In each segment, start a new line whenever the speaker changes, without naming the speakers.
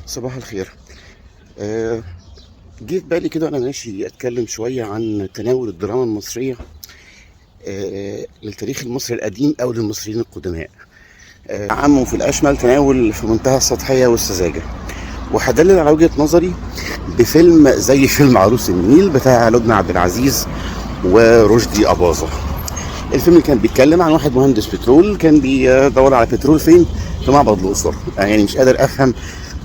صباح الخير. جه في بالي كده وانا ماشي اتكلم شويه عن تناول الدراما المصريه للتاريخ المصري القديم او للمصريين القدماء. عام وفي الاشمل تناول في منتهى السطحيه والسذاجه، وهدلل على وجهه نظري بفيلم زي فيلم عروس النيل بتاع لبنى عبد العزيز ورشدي اباظه. الفيلم كان بيتكلم عن واحد مهندس بترول كان بيدور على بترول فين؟ في معبد الاقصر. يعني مش قادر افهم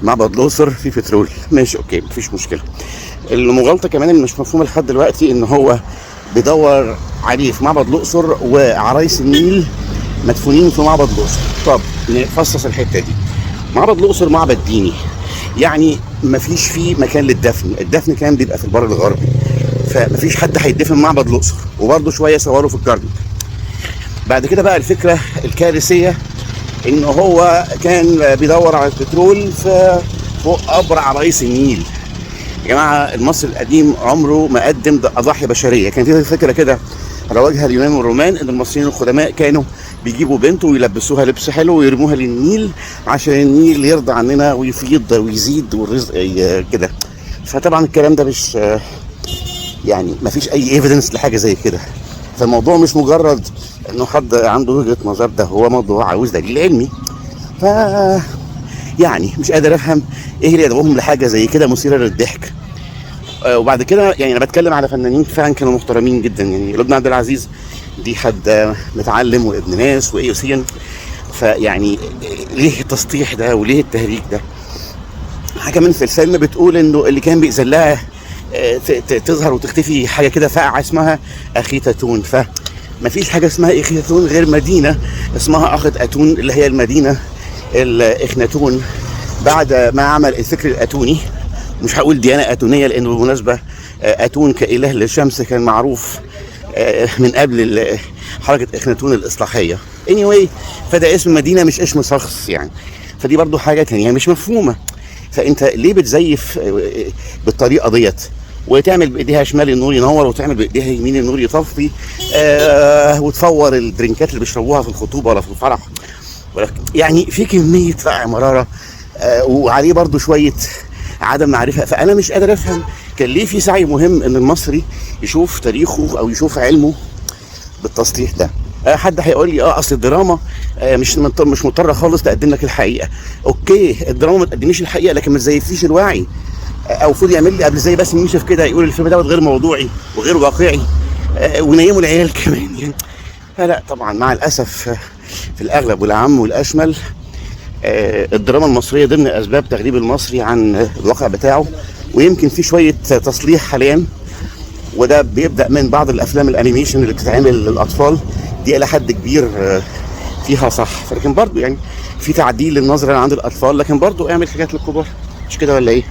معبد الاقصر في بترول، ماشي اوكي مفيش مشكله. المغالطه كمان اللي مش مفهومه لحد دلوقتي ان هو بيدور عليه في معبد الاقصر وعرايس النيل مدفونين في معبد الاقصر. طب نفصص الحته دي. معبد الاقصر معبد ديني، يعني مفيش فيه مكان للدفن، الدفن كان بيبقى في البر الغربي، فمفيش حد هيدفن معبد الاقصر. وبرده شويه صوروا في الكرنك. بعد كده بقى الفكره الكارثيه ان هو كان بيدور على البترول في فوق قبر عرايس النيل. يا جماعه المصري القديم عمره ما قدم اضاحي بشريه. كان في فكره كده رواجها اليونان والرومان ان المصريين القدماء كانوا بيجيبوا بنت ويلبسوها لبس حلو ويرموها للنيل عشان النيل يرضى عننا ويفيض ويزيد والرزق كده. فطبعا الكلام ده مش يعني ما فيش اي ايفيدنس لحاجه زي كده. فالموضوع مش مجرد انه حد عنده وجهه نظر، ده هو موضوع عاوز دليل علمي. ف يعني مش قادر افهم ايه اللي يدعوهم لحاجه زي كده مثيره للضحك. وبعد كده يعني انا بتكلم على فنانين فعلا كانوا محترمين جدا. يعني لبنى عبد العزيز دي حد متعلم وابن ناس واي سين، فيعني ليه التسطيح ده وليه التهريج ده؟ حاجه من في الفيلم بتقول انه اللي كان بيذلها تظهر وتختفي حاجه كده فاقعه اسمها اخيتاتون. فمفيش حاجه اسمها اخيتاتون غير مدينه اسمها اخت اتون اللي هي المدينه الاخناتون بعد ما عمل الفكر الاتوني. مش هقول ديانه اتونيه لانه بالمناسبه اتون كاله للشمس كان معروف من قبل حركه اخناتون الاصلاحيه. anyway فده اسم مدينه مش اسم شخص يعني. فدي برضو حاجه تانية مش مفهومه. فانت ليه بتزيف بالطريقه ديت وتعمل بايديها شمال النور ينور وتعمل بايديها يمين النور يطفي وتفور الدرينكات اللي بيشربوها في الخطوبه ولا في الفرح؟ يعني في كميه فقع مراره وعليه برضو شويه عدم معرفه. فانا مش قادر افهم كان ليه في سعي مهم ان المصري يشوف تاريخه او يشوف علمه بالتصليح ده. حد هيقول لي اصل الدراما مش مضطره خالص تقدم لك الحقيقه. اوكي الدراما ما تقدمليش الحقيقه لكن ما تزيفليش الوعي. او المفروض يعمل لي قبل زي باسم يوسف كده يقول الفيلم دوت غير موضوعي وغير واقعي ونيموا العيال كمان يعني. فلا طبعا مع الاسف في الاغلب والعام والاشمل الدراما المصريه ضمن اسباب تغريب المصري عن الواقع بتاعه. ويمكن في شويه تصليح حاليا، وده بيبدا من بعض الافلام الانيميشن اللي بتتعمل للاطفال دي الى حد كبير فيها صح. لكن برضو يعني في تعديل للنظره عند الاطفال، لكن برضو اعمل حاجات للكبار. مش كده ولا ايه؟